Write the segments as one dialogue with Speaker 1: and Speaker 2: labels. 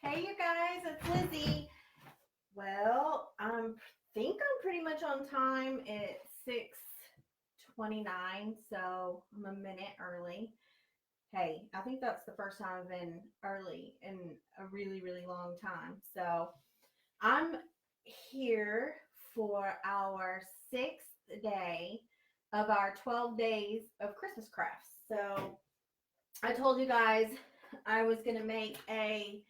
Speaker 1: Hey, you guys, it's Lizzie. Well, think I'm pretty much on time. It's 6:29, so I'm a minute early. Hey, I think that's the first time I've been early in a really, really long time. So I'm here for our sixth day of our 12 days of Christmas crafts. So I told you guys I was going to make a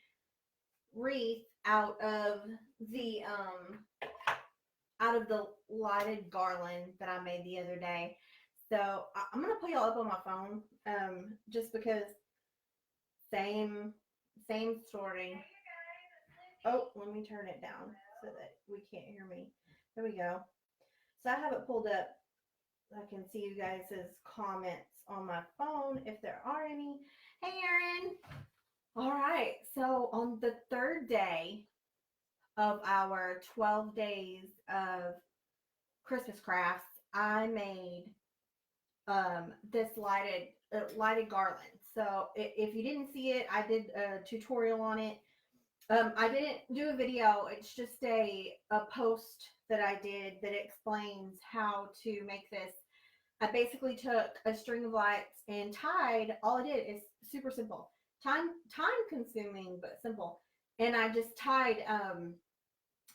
Speaker 1: wreath the um out of the lighted garland that I made the other day. So I'm gonna put y'all up on my phone, just because same story. Oh, let me turn it down so that we can't hear me. There we go. So I have it pulled up. I can see you guys' comments on my phone if there are any. Hey, Aaron. All right. So on the third day of our 12 days of Christmas crafts, I made this lighted garland. So if you didn't see it, I did a tutorial on it. I didn't do a video. It's just a post that I did that explains how to make this. I basically took a string of lights and tied. All I did is super simple, time consuming but simple. And I just tied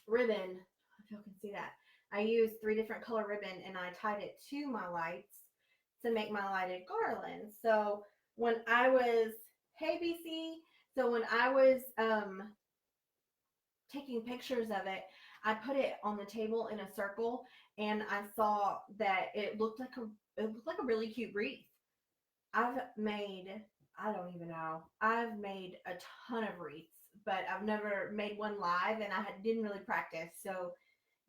Speaker 1: ribbon. If you can see that, I used three different color ribbon and I tied it to my lights to make my lighted garland. So when I was, hey BC, so when I was taking pictures of it, I put it on the table in a circle, and I saw that it looked like a really cute wreath. I've made, I don't even know, I've made a ton of wreaths, but I've never made one live, and didn't really practice. So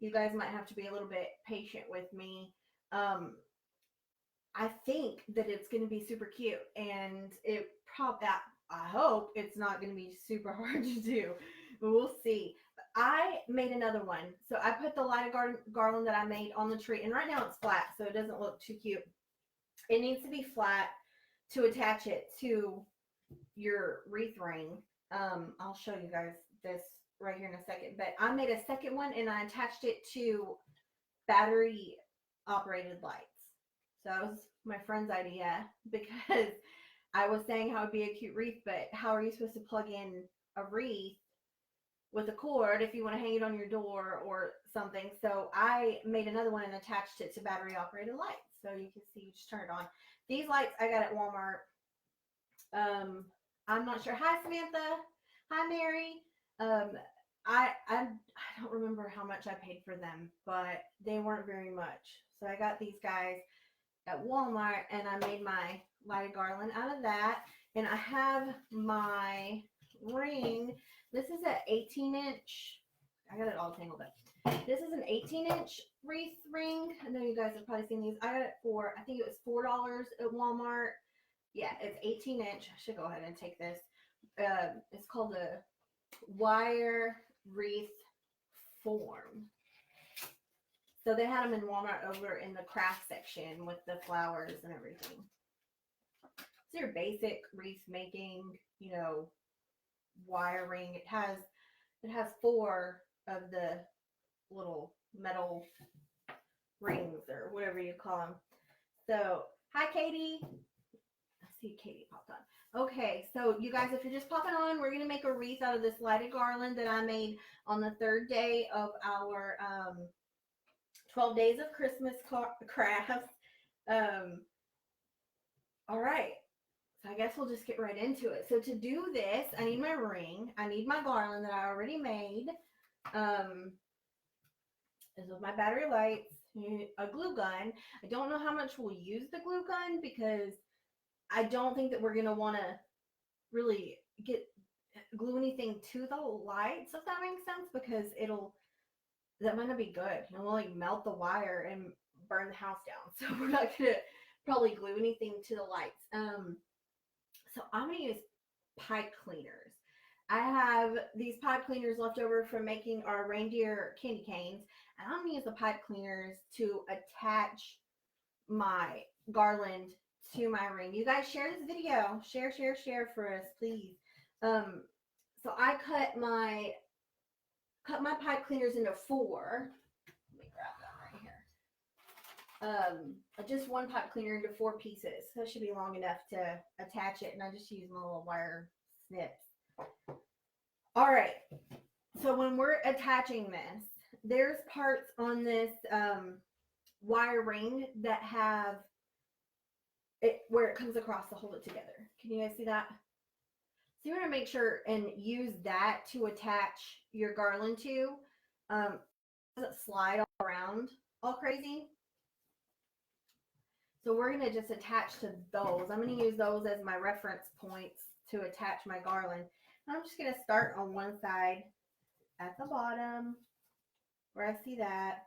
Speaker 1: you guys might have to be a little bit patient with me. Um, I think that it's going to be super cute, and I hope it's not going to be super hard to do. But we'll see. I made another one. So I put the lighted garland that I made on the tree, and right now it's flat, so it doesn't look too cute. It needs to be flat to attach it to your wreath ring. I'll show you guys this right here in a second. But I made a second one, and I attached it to battery operated lights. So that was my friend's idea, because I was saying how it would be a cute wreath, but how are you supposed to plug in a wreath with a cord if you want to hang it on your door or something? So I made another one and attached it to battery operated lights. So you can see, you just turn it on. These lights I got at Walmart. I'm not sure. Hi, Samantha. Hi, Mary. I don't remember how much I paid for them, but they weren't very much. So I got these guys at Walmart, and I made my lighted garland out of that. And I have my ring. This is an 18-inch. I got it all tangled up. This is an 18-inch wreath ring. I know you guys have probably seen these. I got it for, I think it was $4 at Walmart. Yeah, it's 18-inch. I should go ahead and take this. It's called a wire wreath form. So they had them in Walmart over in the craft section with the flowers and everything. It's your basic wreath making, wiring. It has four of the little metal rings or whatever you call them. So, hi Katie. I see Katie popped on. Okay, so you guys, if you're just popping on, we're going to make a wreath out of this lighted garland that I made on the third day of our 12 days of Christmas crafts. All right. So I guess we'll just get right into it. So to do this, I need my ring. I need my garland that I already made. This is my battery lights, a glue gun. I don't know how much we'll use the glue gun, because I don't think that we're going to want to really glue anything to the lights, if that makes sense, because that might not be good. It'll like melt the wire and burn the house down. So we're not going to probably glue anything to the lights. So I'm going to use pipe cleaners. I have these pipe cleaners left over from making our reindeer candy canes, and I'm going to use the pipe cleaners to attach my garland to my ring. You guys share this video. Share for us, please. So I cut my pipe cleaners into 4. Let me grab that right here. Just one pipe cleaner into 4 pieces. So it should be long enough to attach it, and I just use my little wire snips. All right. So when we're attaching this, there's parts on this wire ring that have it where it comes across to hold it together. Can you guys see that? So you want to make sure and use that to attach your garland to. It doesn't slide all around all crazy. So we're going to just attach to those. I'm going to use those as my reference points to attach my garland. And I'm just going to start on one side at the bottom where I see that.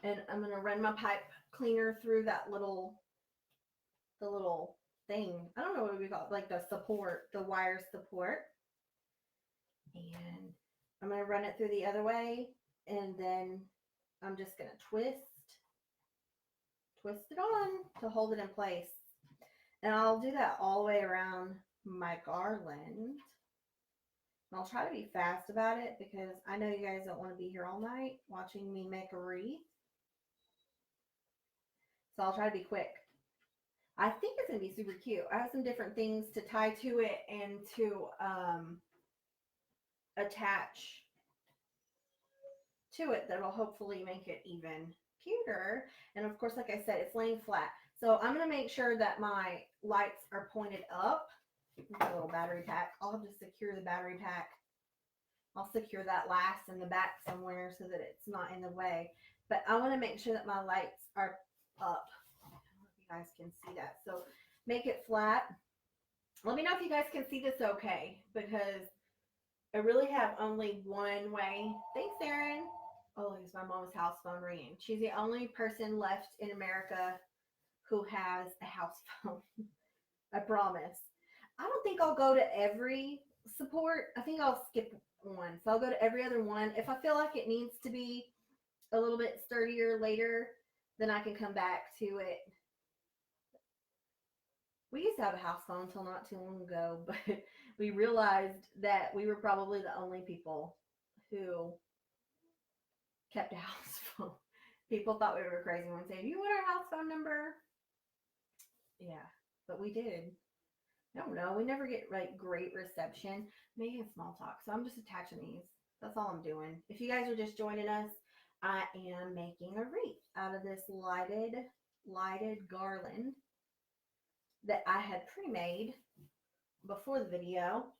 Speaker 1: And I'm going to run my pipe cleaner through the little thing. I don't know what we call it, like the support, the wire support. And I'm going to run it through the other way. And then I'm just going to twist it on to hold it in place. And I'll do that all the way around my garland. And I'll try to be fast about it because I know you guys don't want to be here all night watching me make a wreath. So I'll try to be quick. I think it's going to be super cute. I have some different things to tie to it and to attach to it that will hopefully make it even cuter. And of course, like I said, it's laying flat. So I'm going to make sure that my lights are pointed up. A little battery pack. I'll have to secure the battery pack. I'll secure that last in the back somewhere so that it's not in the way. But I want to make sure that my lights are up. I don't know if you guys can see that. So make it flat. Let me know if you guys can see this okay, because I really have only one way. Thanks, Erin. Oh, it's my mom's house phone ringing. She's the only person left in America who has a house phone. I promise. I don't think I'll go to every support. I think I'll skip one. So I'll go to every other one. If I feel like it needs to be a little bit sturdier later, then I can come back to it. We used to have a house phone until not too long ago, but we realized that we were probably the only people who kept a house phone. People thought we were crazy when saying, "You want our house phone number?" Yeah, but we did. I don't know. We never get like great reception. Making small talk. So I'm just attaching these. That's all I'm doing. If you guys are just joining us, I am making a wreath out of this lighted garland that I had pre-made before the video.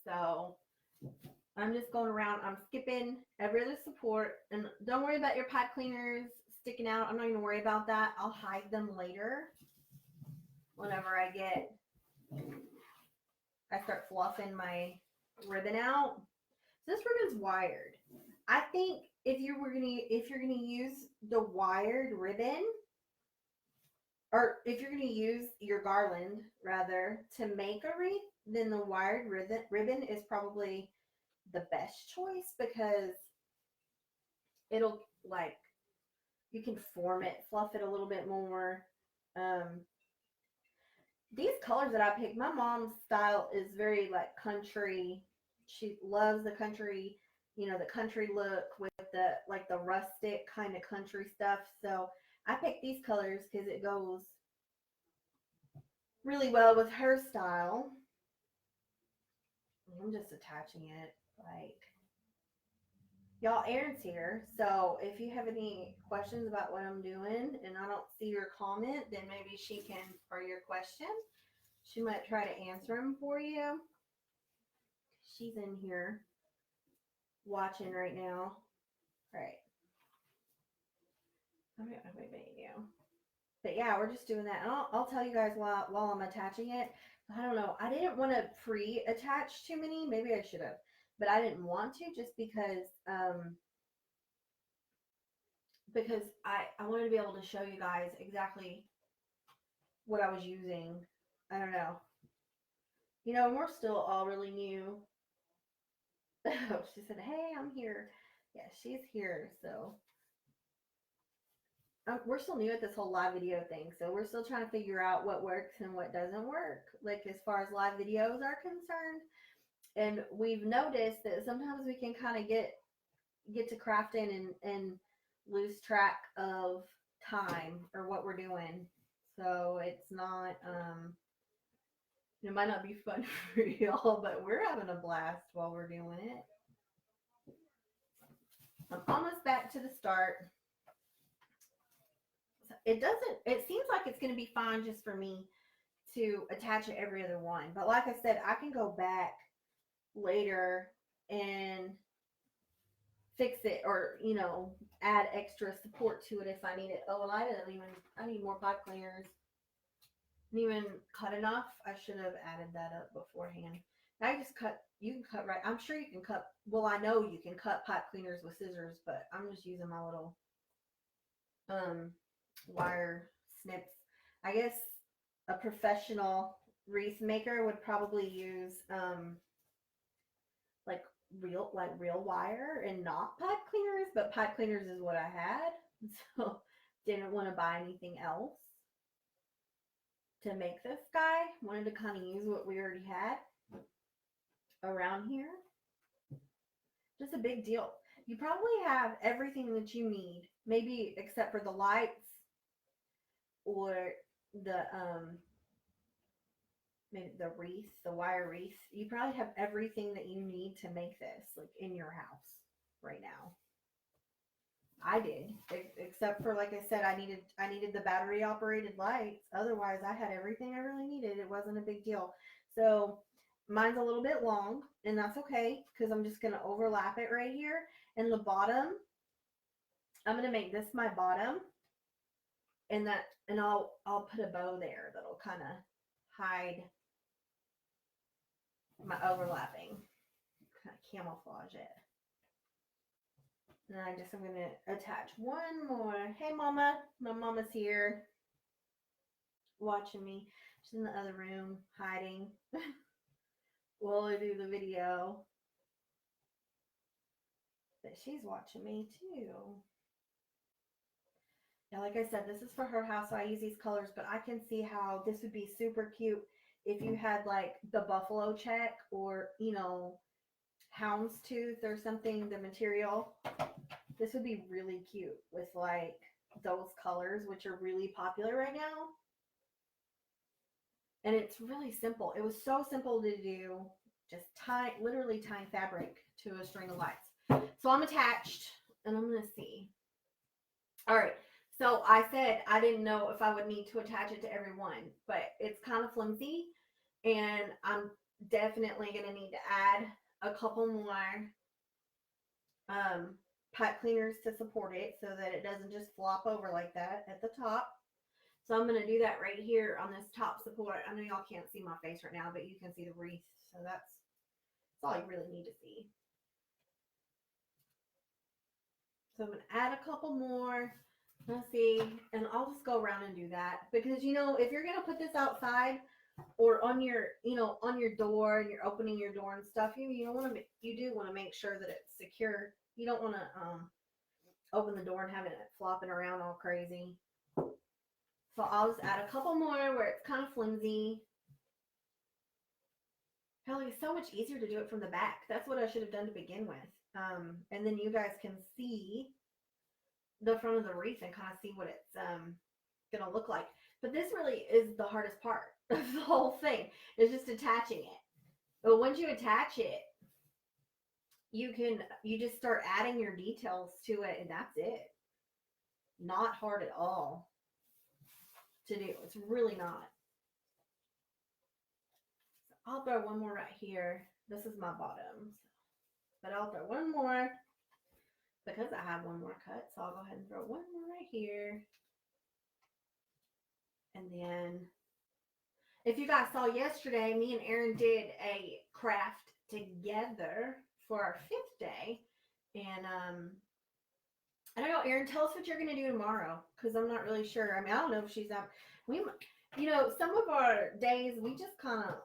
Speaker 1: So I'm just going around. I'm skipping every other support. And don't worry about your pipe cleaners sticking out. I'm not going to worry about that. I'll hide them later whenever I start fluffing my ribbon out. So this ribbon's wired. I think if you're gonna use the wired ribbon, or if you're gonna use your garland rather to make a wreath, then the wired ribbon is probably the best choice, because it'll, like, you can form it, fluff it a little bit more. These colors that I picked, my mom's style is very like country. She loves the country, the country look with the rustic kind of country stuff. So I picked these colors because it goes really well with her style. I'm just attaching it like, y'all, Erin's here. So if you have any questions about what I'm doing and I don't see your comment, then maybe she can, or your question, she might try to answer them for you. She's in here watching right now. All right. But yeah, we're just doing that. And I'll tell you guys while I'm attaching it. I don't know. I didn't want to pre-attach too many. Maybe I should have. But I didn't want to, just because I wanted to be able to show you guys exactly what I was using. I don't know. And we're still all really new. She said, "Hey, I'm here." Yeah, she's here. So we're still new at this whole live video thing, so we're still trying to figure out what works and what doesn't work, like as far as live videos are concerned. And we've noticed that sometimes we can kind of get to crafting and lose track of time or what we're doing. So it's not it might not be fun for y'all, but we're having a blast while we're doing it. I'm almost back to the start. It seems like it's going to be fine just for me to attach it every other one. But like I said, I can go back later and fix it, or add extra support to it if I need it. Oh, and I need more pipe cleaners. Didn't even cut enough. I should have added that up beforehand. Now you can cut right. I'm sure you can cut, well, I know you can cut pipe cleaners with scissors, but I'm just using my little wire snips. I guess a professional wreath maker would probably use like real wire and not pipe cleaners, but pipe cleaners is what I had, so didn't want to buy anything else to make this guy. Wanted to kind of use what we already had around here. Just a big deal. You probably have everything that you need, maybe except for the lights or the maybe the wreath, the wire wreath. You probably have everything that you need to make this, like, in your house right now. I did, except for, like I said, I needed the battery operated lights. Otherwise, I had everything I really needed. It wasn't a big deal. So mine's a little bit long, and that's okay, because I'm just going to overlap it right here. And the bottom, I'm going to make this my bottom, and I'll put a bow there that'll kind of hide my overlapping, kind of camouflage it. And I'm going to attach one more. Hey, Mama. My mama's here watching me. She's in the other room hiding while I do the video. But she's watching me too. Yeah, like I said, this is for her house, so I use these colors, but I can see how this would be super cute if you had like the buffalo check or, houndstooth or something, the material. This would be really cute with like those colors, which are really popular right now. And it's really simple. It was so simple to do. Just literally tying fabric to a string of lights. So I'm attached, and I'm going to see. All right. So I said I didn't know if I would need to attach it to every one, but it's kind of flimsy, and I'm definitely going to need to add a couple more pipe cleaners to support it so that it doesn't just flop over like that at the top. So I'm going to do that right here on this top support. I know y'all can't see my face right now, but you can see the wreath. So that's all you really need to see. So I'm going to add a couple more. Let's see. And I'll just go around and do that. Because, if you're going to put this outside or on your, on your door, and you're opening your door and stuff, you do want to make sure that it's secure. You don't want to open the door and have it flopping around all crazy. So I'll just add a couple more where it's kind of flimsy. Hell, it's so much easier to do it from the back. That's what I should have done to begin with. And then you guys can see the front of the wreath and kind of see what it's going to look like. But this really is the hardest part of the whole thing, is just attaching it. But once you attach it, you just start adding your details to it, and that's it. Not hard at all to do. It's really not. So I'll throw one more right here. This is my bottom, but I'll throw one more because I have one more cut. So I'll go ahead and throw one more right here. And then, if you guys saw yesterday, me and Erin did a craft together for our 5th day. And I don't know, Erin, tell us what you're going to do tomorrow, because I'm not really sure. I mean, I don't know if she's out. Some of our days we just kind of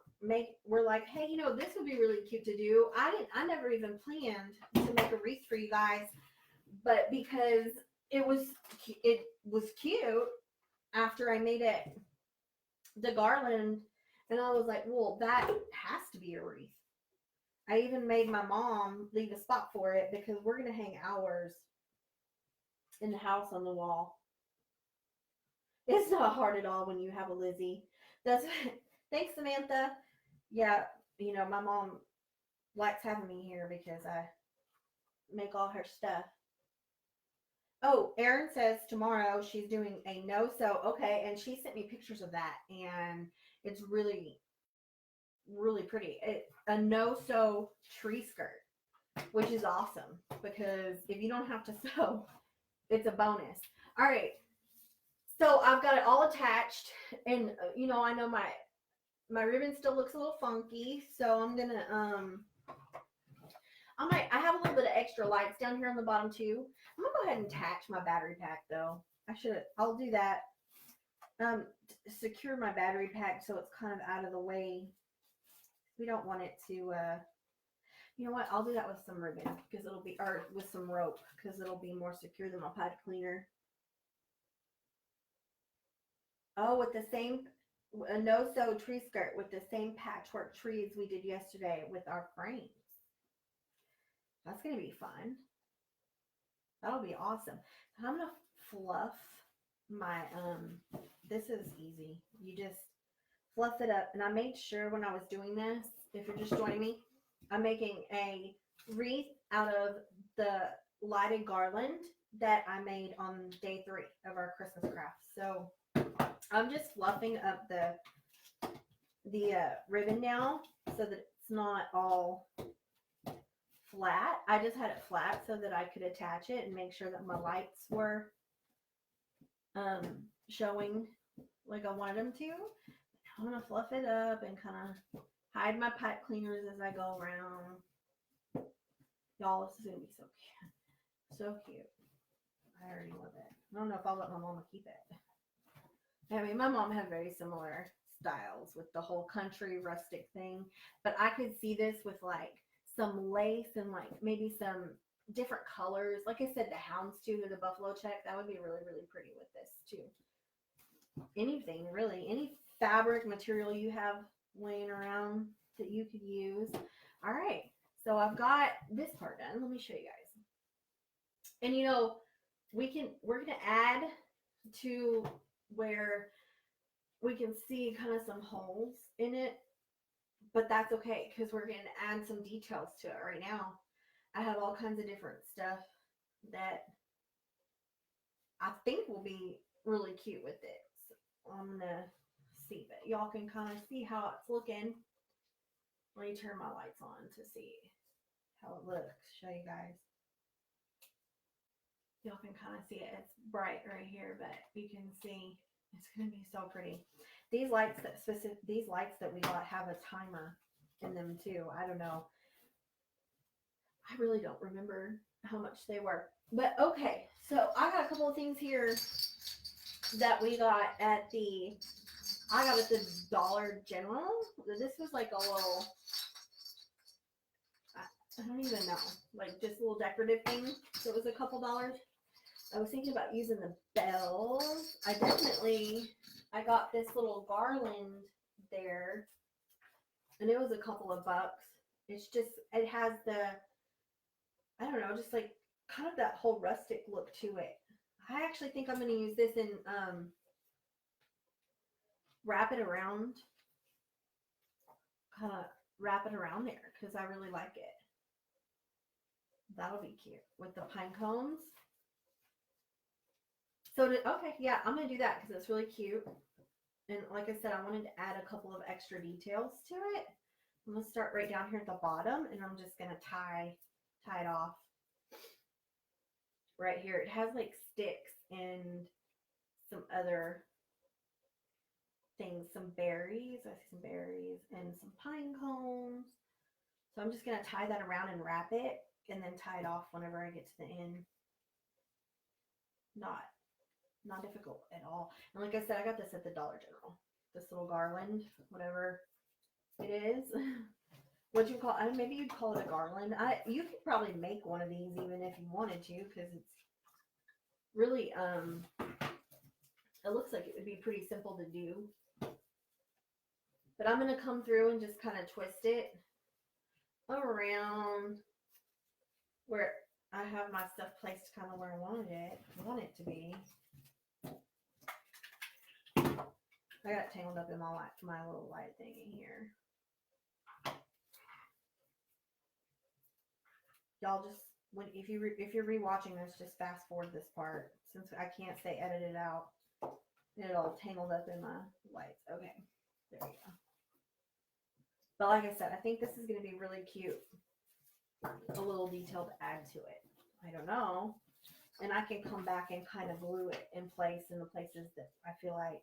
Speaker 1: we're like, hey, this would be really cute to do. I never even planned to make a wreath for you guys, but because it was cute after I made it the garland, and I was like, well, that has to be a wreath. I even made my mom leave a spot for it because we're gonna hang ours in the house on the wall. It's not hard at all when you have a Lizzie. That's thanks, Samantha. Yeah, my mom likes having me here because I make all her stuff. Oh, Erin says tomorrow she's doing a no sew. Okay, and she sent me pictures of that, and it's really, really pretty. A no sew tree skirt, which is awesome because if you don't have to sew, it's a bonus. All right, so I've got it all attached, and I know my ribbon still looks a little funky, so I'm gonna I have a little bit of extra lights down here on the bottom too. I'm gonna go ahead and attach my battery pack though. I'll do that. Secure my battery pack so it's kind of out of the way. We don't want it to, you know what? I'll do that with some ribbon because it'll be, or with some rope because it'll be more secure than my pipe cleaner. Oh, with the same, a no-sew tree skirt with the same patchwork trees we did yesterday with our frames. That's going to be fun. That'll be awesome. I'm going to fluff my, this is easy. You just fluff it up. And I made sure when I was doing this, if you're just joining me, I'm making a wreath out of the lighted garland that I made on day 3 of our Christmas craft. So I'm just fluffing up the ribbon now so that it's not all flat. I just had it flat so that I could attach it and make sure that my lights were showing like I wanted them to. I'm gonna fluff it up and kind of hide my pipe cleaners as I go around. Y'all, this is gonna be so cute. So cute. I already love it. I don't know if I'll let my mama keep it. I mean, my mom had very similar styles with the whole country rustic thing, but I could see this with like some lace and like maybe some different colors. Like I said, the houndstooth or the buffalo check, that would be really, really pretty with this too. Anything really, any fabric material you have laying around that you could use. All right, so I've got this part done. Let me show you guys. And we're gonna add to where we can see kind of some holes in it, but that's okay because we're gonna add some details to it right now. I have all kinds of different stuff that I think will be really cute with it. So I'm gonna see, but y'all can kind of see how it's looking. Let me turn my lights on to see how it looks. Show you guys. Y'all can kind of see it. It's bright right here, but you can see it's gonna be so pretty. These lights that we got have a timer in them too. I don't know. I really don't remember how much they were. But okay, so I got a couple of things here that we got at the Dollar General. This was like a little, I don't even know, like just a little decorative thing. So it was a couple dollars. I was thinking about using the bells. I got this little garland there, and it was a couple of bucks. It has I don't know, just like kind of that whole rustic look to it. I actually think I'm going to use this and wrap it around there because I really like it. That'll be cute with the pine cones. So, okay, yeah, I'm going to do that because it's really cute. And like I said, I wanted to add a couple of extra details to it. I'm going to start right down here at the bottom, and I'm just going to tie it off right here. It has like sticks and some other things, some berries. I see some berries and some pine cones. So I'm just going to tie that around and wrap it and then tie it off whenever I get to the end. Not difficult at all. And like I said, I got this at the Dollar General. This little garland, whatever it is. What you call it? Maybe you'd call it a garland. You could probably make one of these even if you wanted to, because really, it looks like it would be pretty simple to do. But I'm going to come through and just kind of twist it around where I have my stuff placed kind of where I want it to be. I got tangled up in my little light thing in here. Y'all just if you're rewatching this, just fast forward this part since I can't say edit it out. It all tangled up in my lights. Okay, there we go. But like I said, I think this is going to be really cute. A little detail to add to it. I don't know. And I can come back and kind of glue it in place in the places that I feel like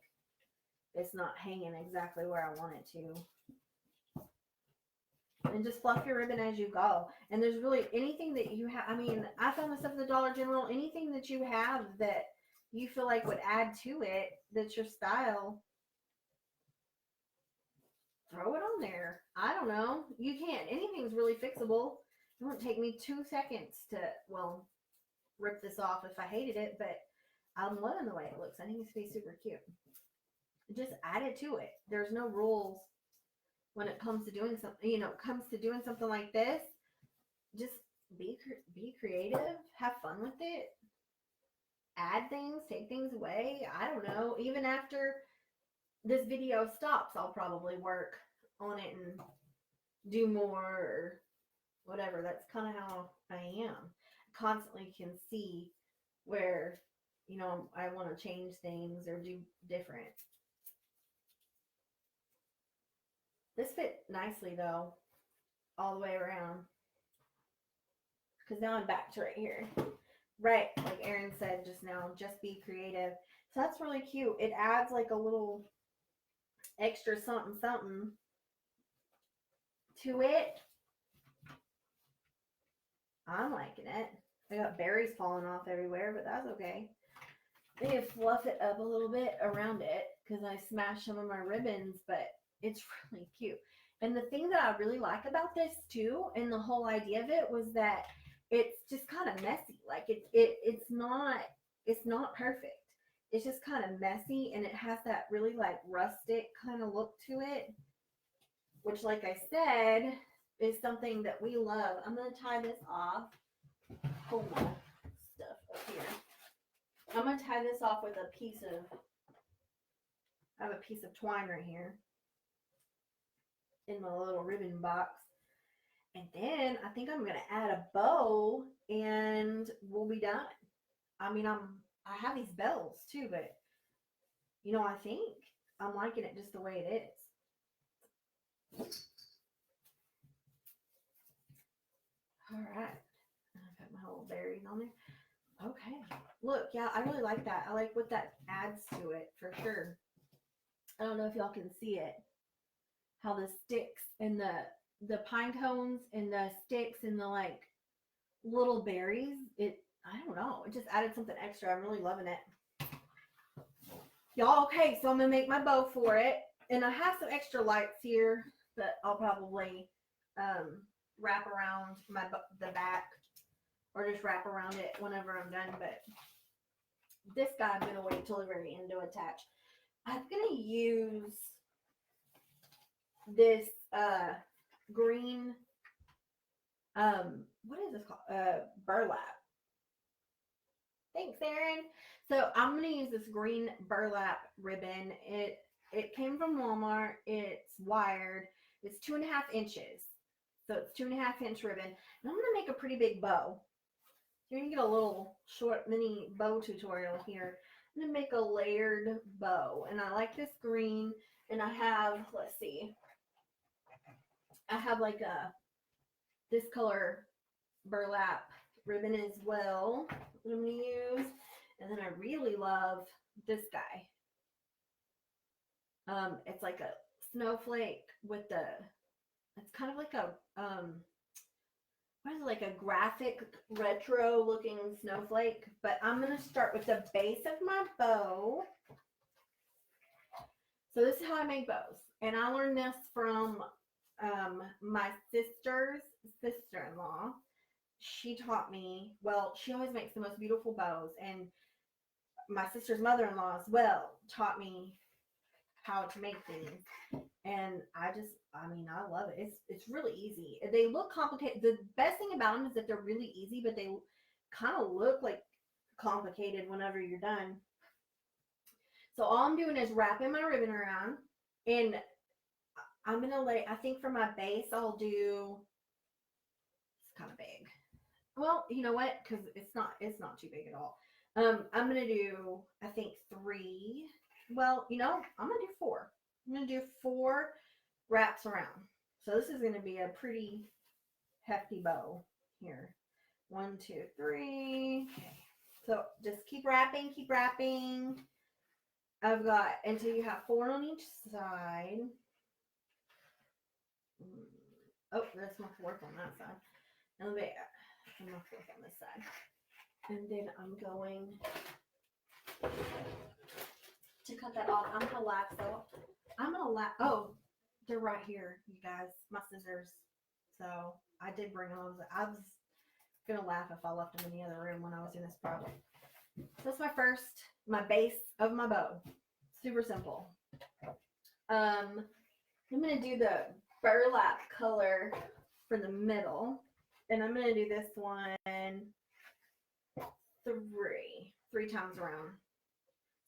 Speaker 1: it's not hanging exactly where I want it to. And just fluff your ribbon as you go. And there's really anything that you have. I mean, I found this stuff at the Dollar General. Anything that you have that you feel like would add to it, that's your style, throw it on there. I don't know. You can't. Anything's really fixable. It won't take me 2 seconds to, well, rip this off if I hated it, but I'm loving the way it looks. I think it's going to be super cute. Just add it to it. There's no rules when it comes to doing something like this. Just be creative, have fun with it, add things, take things away. I don't know. Even after this video stops, I'll probably work on it and do more or whatever. That's kind of how I am. Constantly can see where, I want to change things or do different. This fit nicely though, all the way around. Because now I'm back to right here. Right, like Erin said just now, just be creative. So that's really cute. It adds like a little extra something to it. I'm liking it. I got berries falling off everywhere, but that's okay. I need to fluff it up a little bit around it because I smashed some of my ribbons, but it's really cute. And the thing that I really like about this too, and the whole idea of it, was that it's just kind of messy. Like it's not perfect. It's just kind of messy, and it has that really like rustic kind of look to it, which, like I said, is something that we love. I'm going to tie this off. Pull my stuff up here. I'm going to tie this off with I have a piece of twine right here in my little ribbon box. And then I think I'm going to add a bow and we'll be done. I mean, I have these bells too, but I think I'm liking it just the way it is. All right. I've got my little berries on there. Okay. Look, yeah, I really like that. I like what that adds to it for sure. I don't know if y'all can see it. How the sticks and the pine cones and the sticks and the like little berries. I don't know. It just added something extra. I'm really loving it. Y'all, okay, so I'm going to make my bow for it. And I have some extra lights here that I'll probably wrap around the back or just wrap around it whenever I'm done. But this guy I'm going to wait till the very end to attach. I'm going to use this green, what is this called? Burlap. Thanks, Erin. So I'm going to use this green burlap ribbon. It came from Walmart. It's wired. It's 2.5 inches. So it's 2.5 inch ribbon. And I'm going to make a pretty big bow. You're going to get a little short mini bow tutorial here. I'm going to make a layered bow. And I like this green. And I have, let's see. I have like this color burlap ribbon as well that I'm going to use. And then I really love this guy. It's like a snowflake with it's kind of like a, what is it, like a graphic retro looking snowflake. But I'm going to start with the base of my bow. So this is how I make bows. And I learned this from my sister's sister-in-law. She taught me, well, she always makes the most beautiful bows. And my sister's mother-in-law as well taught me how to make these. And I mean, I love it. It's really easy. They look complicated. The best thing about them is that they're really easy, but they kind of look like complicated whenever you're done. So all I'm doing is wrapping my ribbon around, and I'm gonna lay. I think for my base, I'll do. It's kind of big. Well, you know what? Because it's not too big at all. I'm gonna do. I think three. Well, I'm gonna do four. I'm gonna do four wraps around. So this is gonna be a pretty hefty bow here. One, two, three. Okay. So just keep wrapping, keep wrapping. I've got until you have four on each side. Oh, that's my fourth on that side. And my fourth on this side. And then I'm going to cut that off. I'm gonna laugh though. Oh, they're right here, you guys. My scissors. So I did bring them. I was gonna laugh if I left them in the other room when I was doing this project. So that's my base of my bow. Super simple. I'm gonna do the burlap color for the middle, and I'm gonna do this one three times around.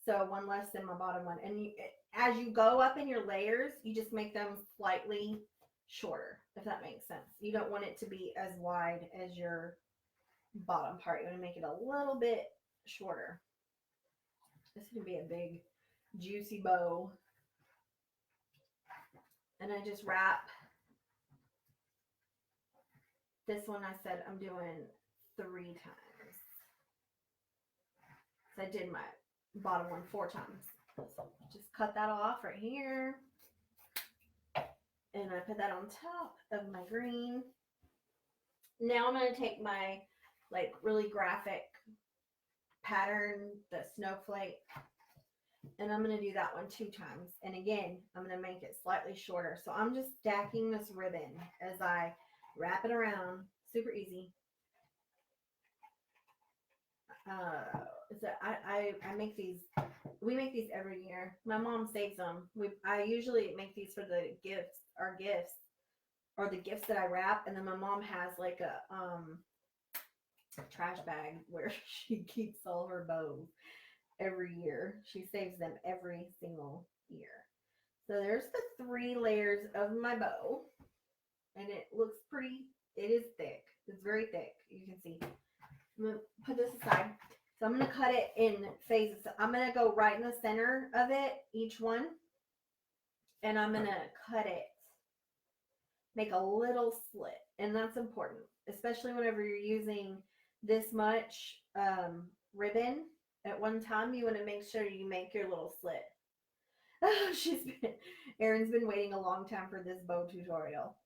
Speaker 1: So one less than my bottom one. And as you go up in your layers, you just make them slightly shorter, if that makes sense. You don't want it to be as wide as your bottom part. You want to make it a little bit shorter. This is going to be a big, juicy bow. And I just wrap. This one I said I'm doing 3 times. So I did my bottom one 4 times. So just cut that off right here. And I put that on top of my green. Now I'm going to take my really graphic pattern, the snowflake, and I'm going to do that one 2 times. And again, I'm going to make it slightly shorter. So I'm just stacking this ribbon as I wrap it around. Super easy. I make these. We make these every year. My mom saves them. I usually make these for the gifts, or the gifts that I wrap, and then my mom has like a trash bag where she keeps all her bows every year. She saves them every single year. So there's the 3 layers of my bow, and it looks pretty. It is thick. It's very thick. You can see. I'm gonna put this aside. So I'm gonna cut it in phases. So I'm gonna go right in the center of it, each one, and I'm gonna cut it. Make a little slit, and that's important, especially whenever you're using this much ribbon at one time. You want to make sure you make your little slit. Erin's been waiting a long time for this bow tutorial.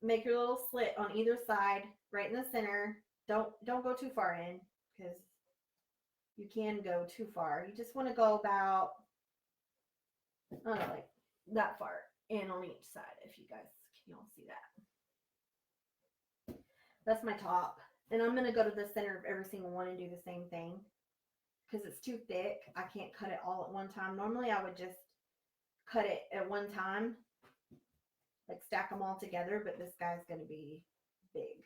Speaker 1: Make your little slit on either side, right in the center. Don't go too far in, because you can go too far. You just want to go about, I don't know, like that far in on each side. If you guys can all see that. That's my top. And I'm going to go to the center of every single one and do the same thing, because it's too thick. I can't cut it all at one time. Normally I would just cut it at one time, like stack them all together, but this guy's going to be big.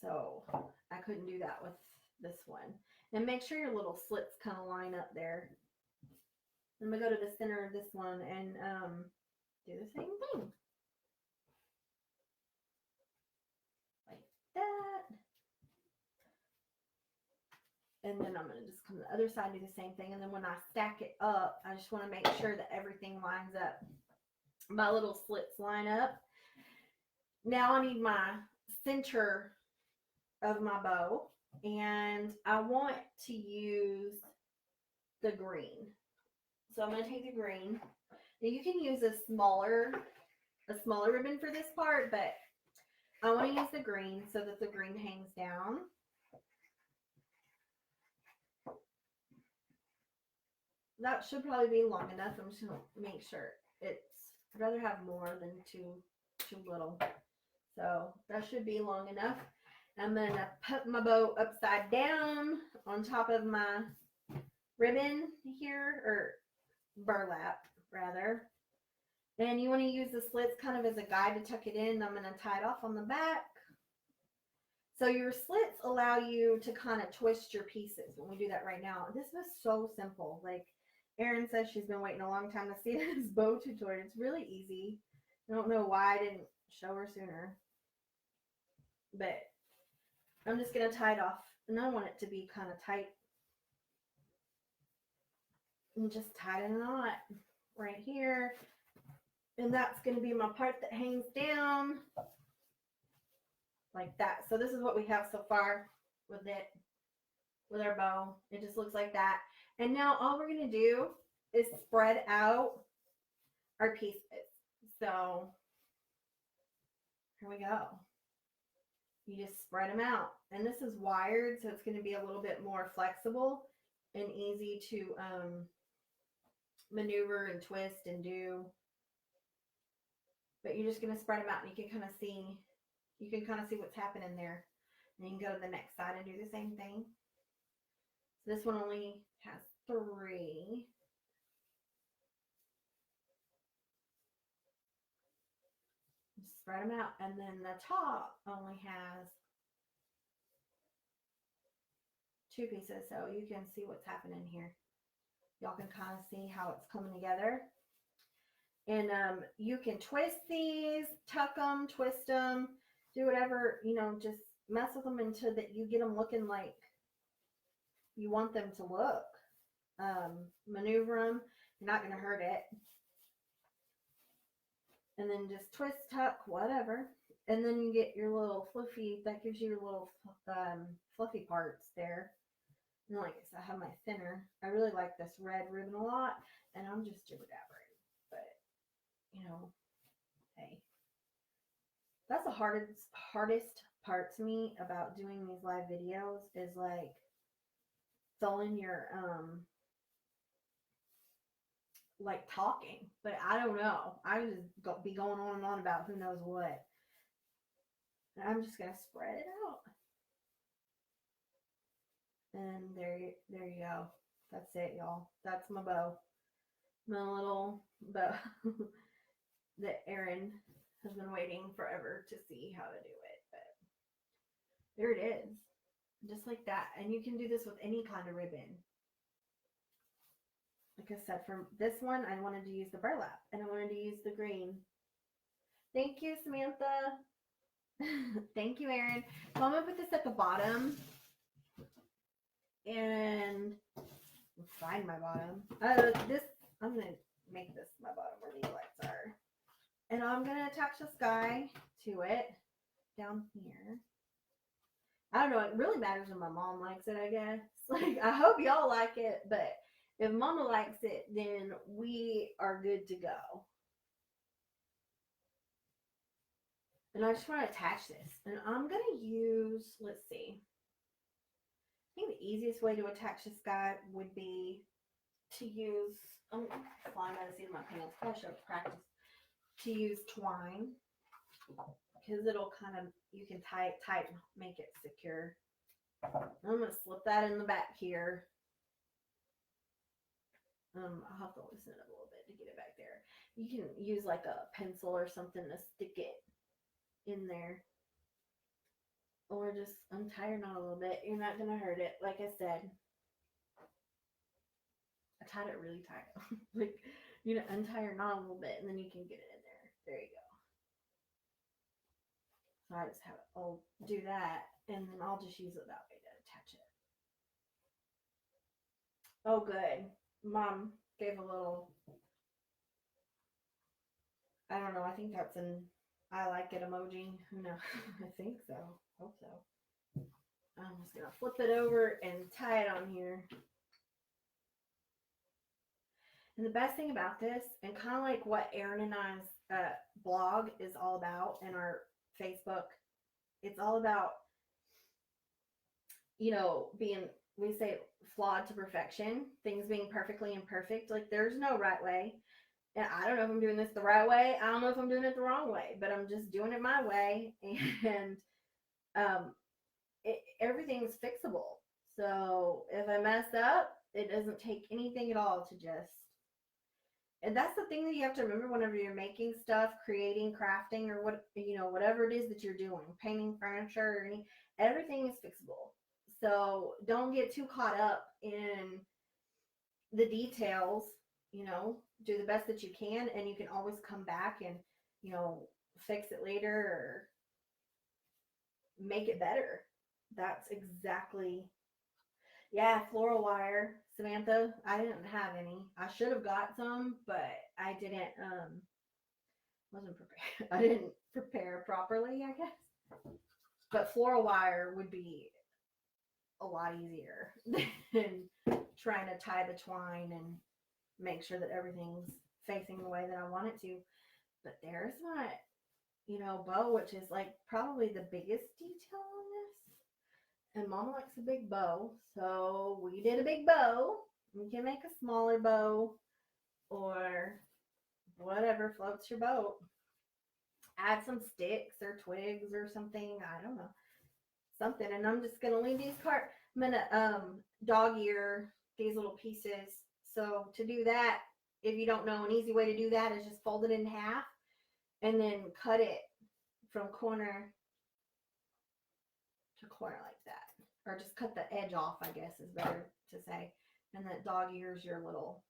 Speaker 1: So I couldn't do that with this one. And make sure your little slits kind of line up there. I'm going to go to the center of this one and do the same thing. Like that. And then I'm going to just come to the other side and do the same thing. And then when I stack it up, I just want to make sure that everything lines up. My little slits line up. Now I need my center of my bow, and I want to use the green. So I'm going to take the green. Now you can use a smaller ribbon for this part, but I want to use the green so that the green hangs down. That should probably be long enough. I'm just going to make sure I'd rather have more than too little. So that should be long enough. I'm going to put my bow upside down on top of my ribbon here, or burlap rather. And you want to use the slits kind of as a guide to tuck it in. I'm going to tie it off on the back. So your slits allow you to kind of twist your pieces when we do that right now. This was so simple. Like Erin says, she's been waiting a long time to see this bow tutorial. It's really easy. I don't know why I didn't show her sooner. But I'm just going to tie it off. And I want it to be kind of tight. And just tie it in a knot right here. And that's going to be my part that hangs down like that. So this is what we have so far with it, with our bow. It just looks like that. And now all we're going to do is spread out our pieces. So here we go. You just spread them out. And this is wired, so it's going to be a little bit more flexible and easy to maneuver and twist and do. But you're just going to spread them out, and you can kind of see, what's happening there. And you can go to the next side and do the same thing. So this one only has 3. Spread them out, and then the top only has 2 pieces, so you can see what's happening here. Y'all can kind of see how it's coming together. And you can twist these, tuck them, twist them, do whatever, just mess with them until that you get them looking like you want them to look. Maneuver them. You're not going to hurt it. And then just twist, tuck, whatever. And then you get your little fluffy, that gives you your little fluffy parts there. And like I said, I have my thinner. I really like this red ribbon a lot, and I'm just jibber-dabbering. But, hey. That's the hardest part to me about doing these live videos is like filling your, like talking. But I don't know. I just be going on and on about who knows what. And I'm just going to spread it out. And there you go. That's it, y'all. That's my bow. My little bow that Erin has been waiting forever to see how to do it. But there it is. Just like that. And you can do this with any kind of ribbon. Like I said, for this one, I wanted to use the burlap. And I wanted to use the green. Thank you, Samantha. Thank you, Erin. So I'm going to put this at the bottom. And find my bottom. I'm going to make this my bottom where the lights are. And I'm going to attach this guy to it down here. I don't know. It really matters when my mom likes it, I guess. Like, I hope y'all like it, but if Mama likes it, then we are good to go. And I just want to attach this. And I'm going to use, let's see. I think the easiest way to attach this guy would be to use, I'm flying by the seat of my pants. I should have practiced. To use twine. Because it'll kind of, you can tie it tight and make it secure. I'm going to slip that in the back here. I'll have to loosen it up a little bit to get it back there. You can use like a pencil or something to stick it in there. Or just untie your knot a little bit. You're not going to hurt it. Like I said, I tied it really tight. Like, untie your knot a little bit and then you can get it in there. There you go. So I just I'll do that and then I'll just use it that way to attach it. Oh, good. Mom gave a little, I don't know, I think that's an I like it emoji. Who knows? I think so. Hope so. I'm just going to flip it over and tie it on here. And the best thing about this, and kind of like what Erin and I's blog is all about, and our Facebook, it's all about, being, we say, flawed to perfection, things being perfectly imperfect. Like, there's no right way. And I don't know if I'm doing this the right way. I don't know if I'm doing it the wrong way, but I'm just doing it my way. And everything's fixable. So if I mess up, it doesn't take anything at all to just. And that's the thing that you have to remember whenever you're making stuff, creating, crafting, or whatever it is that you're doing, painting furniture, or everything is fixable. So don't get too caught up in the details. Do the best that you can, and you can always come back and fix it later or make it better. That's exactly. Yeah, floral wire, Samantha. I didn't have any. I should have got some, but I didn't. Wasn't prepared. I didn't prepare properly, I guess. But floral wire would be a lot easier than trying to tie the twine and make sure that everything's facing the way that I want it to. But there's my, bow, which is like probably the biggest detail on this. And Mama likes a big bow, so we did a big bow. You can make a smaller bow or whatever floats your boat. Add some sticks or twigs or something. I don't know. Something. And I'm just gonna leave these I'm gonna dog ear these little pieces. So to do that, if you don't know, an easy way to do that is just fold it in half and then cut it from corner to corner like that. Or just cut the edge off, I guess is better to say. And that dog ear's your little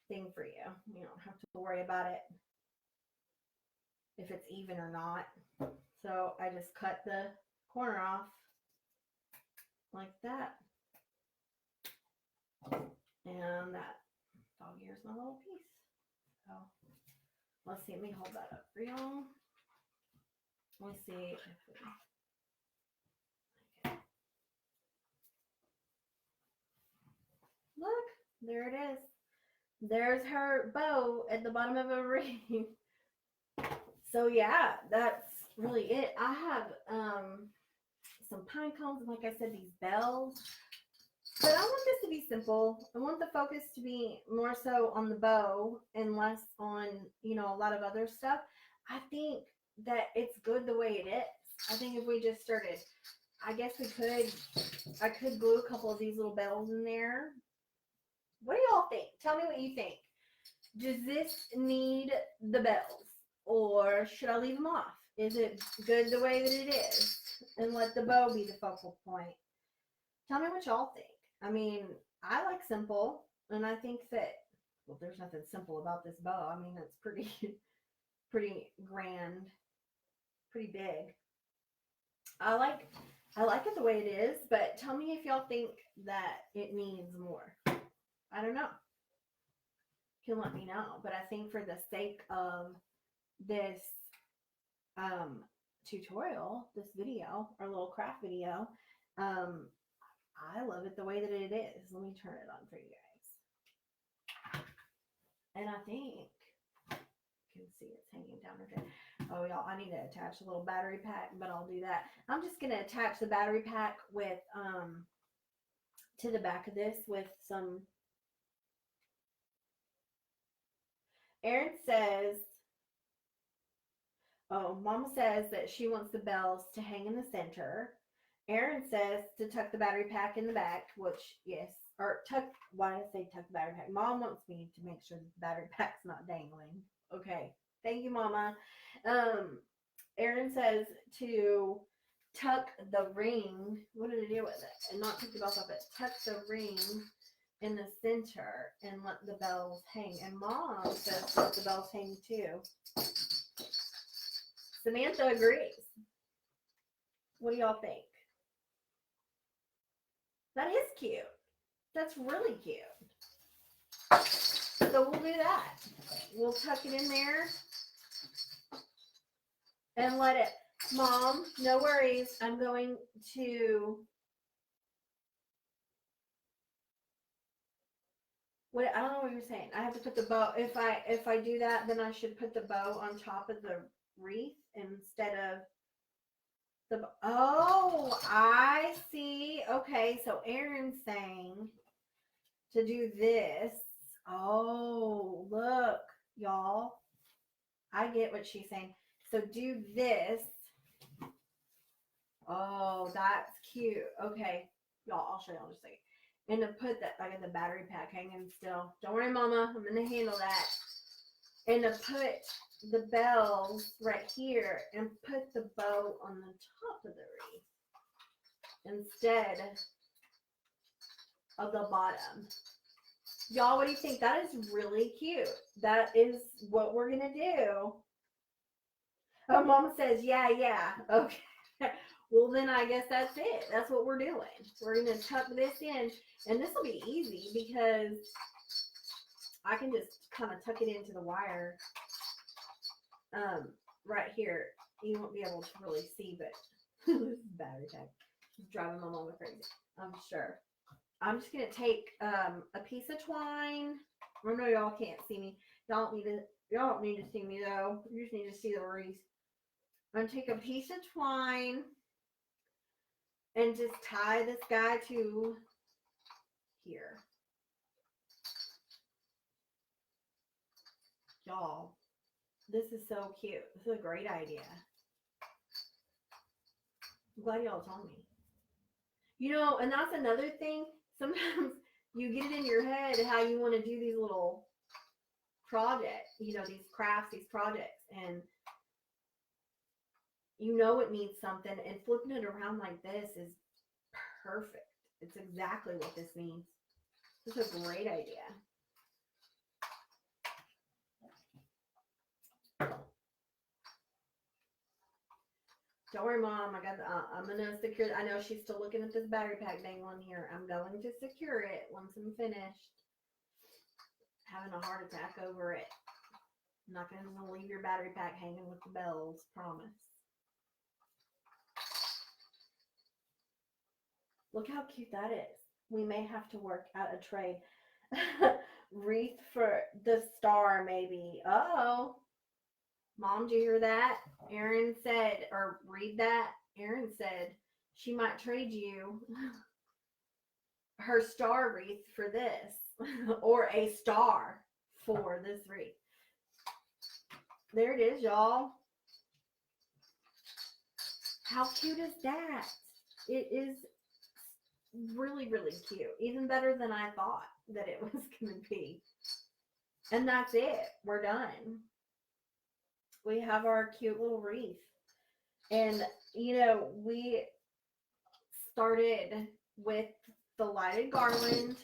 Speaker 1: thing for you. You don't have to worry about it if it's even or not. So I just cut the corner off like that. And that dog ear's my little piece. So let's see, let me hold that up for y'all. Let's see if we, okay. Look, there it is. There's her bow at the bottom of a ring. So yeah, that's really it. I have some pine cones and, like I said, these bells. But I want this to be simple. I want the focus to be more so on the bow and less on, a lot of other stuff. I think that it's good the way it is. I think if we just started, I guess I could glue a couple of these little bells in there. What do y'all think? Tell me what you think. Does this need the bells? Or should I leave them off? Is it good the way that it is? And let the bow be the focal point. Tell me what y'all think. I mean, I like simple, and I think that, well, there's nothing simple about this bow. I mean, it's pretty, pretty grand, pretty big. I like it the way it is, but tell me if y'all think that it needs more. I don't know. You can let me know, but I think for the sake of this tutorial, this video, our little craft video, I love it the way that it is. Let me turn it on for you guys. And I think you can see it's hanging down right there. Oh, y'all, I need to attach a little battery pack, but I'll do that. I'm just going to attach the battery pack with, to the back of this with some. Erin says, Mama says that she wants the bells to hang in the center. Erin says to tuck the battery pack in the back, which, yes, or tuck, why did I say tuck the battery pack? Mom wants me to make sure that the battery pack's not dangling. Okay, thank you, Mama. Erin says to tuck the ring, what did I do with it? And not take the bells off it, tuck the ring in the center and let the bells hang. And Mom says let the bells hang too. Samantha agrees. What do y'all think? That is cute. That's really cute. So we'll do that. We'll tuck it in there and let it. Mom, no worries. I'm going to. What, I don't know what you're saying. I have to put the bow. If I do that, then I should put the bow on top of the wreath instead of the. Oh, I see. Okay, so Erin's saying to do this. Oh, look, y'all. I get what she's saying. So do this Oh, that's cute. Okay, y'all, I'll show y'all in just a second. And to put that, I got the battery pack hanging still. Don't worry, Mama. I'm gonna handle that. And to put the bells right here and put the bow on the top of the wreath instead of the bottom. Y'all, what do you think? That is really cute. That is what we're gonna do. Oh, Mama says, yeah, yeah. Okay. Well, then I guess that's it. That's what we're doing. We're gonna tuck this in, and this will be easy because I can just kind of tuck it into the wire right here. You won't be able to really see, but this is battery pack. It's driving my mama crazy, I'm sure. I'm just gonna take a piece of twine. I know y'all can't see me. Y'all don't need to see me though. You just need to see the wreath. I'm gonna take a piece of twine and just tie this guy to here. Y'all, this is so cute. This is a great idea. I'm glad y'all told me. You know, and that's another thing. Sometimes you get it in your head how you want to do these little projects, you know, these crafts, these projects, and you know it needs something, and flipping it around like this is perfect. It's exactly what this needs. This is a great idea. Don't worry, Mom. I'm gonna secure. I know she's still looking at this battery pack dangling here. I'm going to secure it once I'm finished. Having a heart attack over it. I'm not gonna leave your battery pack hanging with the bells. Promise. Look how cute that is. We may have to work out a trade. Wreath for the star, maybe. Oh, Mom, do you hear that? Erin said, or read that. Erin said she might trade you her star wreath for this, or a star for this wreath. There it is, y'all. How cute is that? It is really, really cute. Even better than I thought that it was going to be. And that's it. We're done. We have our cute little wreath. And, you know, we started with the lighted garland,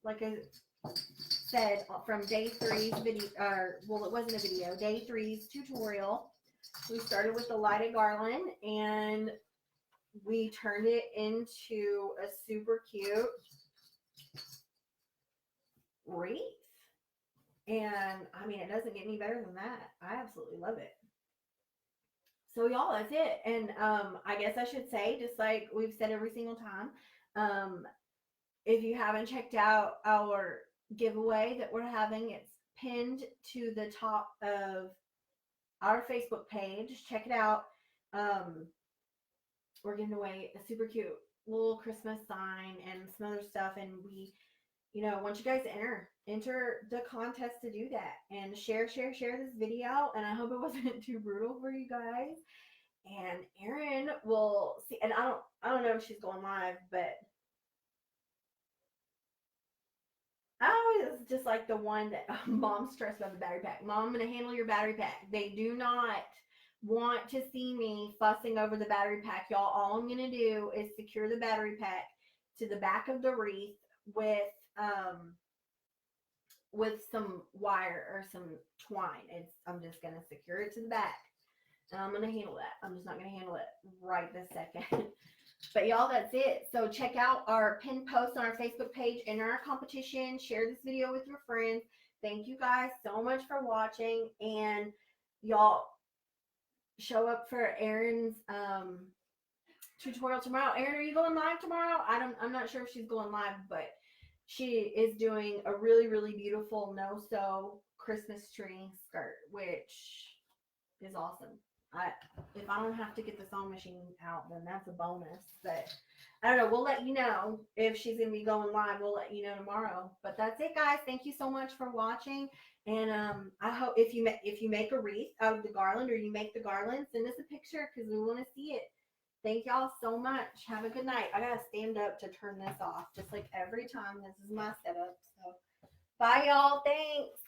Speaker 1: like I said, from day three's video, well, it wasn't a video, day three's tutorial. We started with the lighted garland, and we turned it into a super cute wreath. And I mean, it doesn't get any better than that. I absolutely love it. So y'all, that's it. And I guess I should say, just like we've said every single time, if you haven't checked out our giveaway that we're having, it's pinned to the top of our Facebook page. Check it out. We're giving away a super cute little Christmas sign and some other stuff, and we, you know, want you guys to enter the contest to do that, and share this video. And I hope it wasn't too brutal for you guys. And Erin will see, and I don't know if she's going live, but I always just like the one that Mom's stressed about the battery pack. Mom, I'm gonna handle your battery pack. They do not want to see me fussing over the battery pack, y'all. All I'm gonna do is secure the battery pack to the back of the wreath with some wire or some twine. I'm just gonna secure it to the back, and I'm gonna handle that. I'm just not gonna handle it right this second. But y'all, that's it. So check out our pinned post on our Facebook page, enter our competition, share this video with your friends. Thank you guys so much for watching, and y'all show up for Erin's tutorial tomorrow. Erin, are you going live tomorrow? I'm not sure if she's going live, but she is doing a really, really beautiful no-sew Christmas tree skirt, which is awesome. If I don't have to get the sewing machine out, then that's a bonus. But I don't know. We'll let you know if she's gonna be going live. We'll let you know tomorrow. But that's it, guys. Thank you so much for watching. And I hope if you make a wreath out of the garland, or you make the garland, send us a picture because we want to see it. Thank y'all so much. Have a good night. I gotta stand up to turn this off, just like every time. This is my setup. So bye, y'all. Thanks.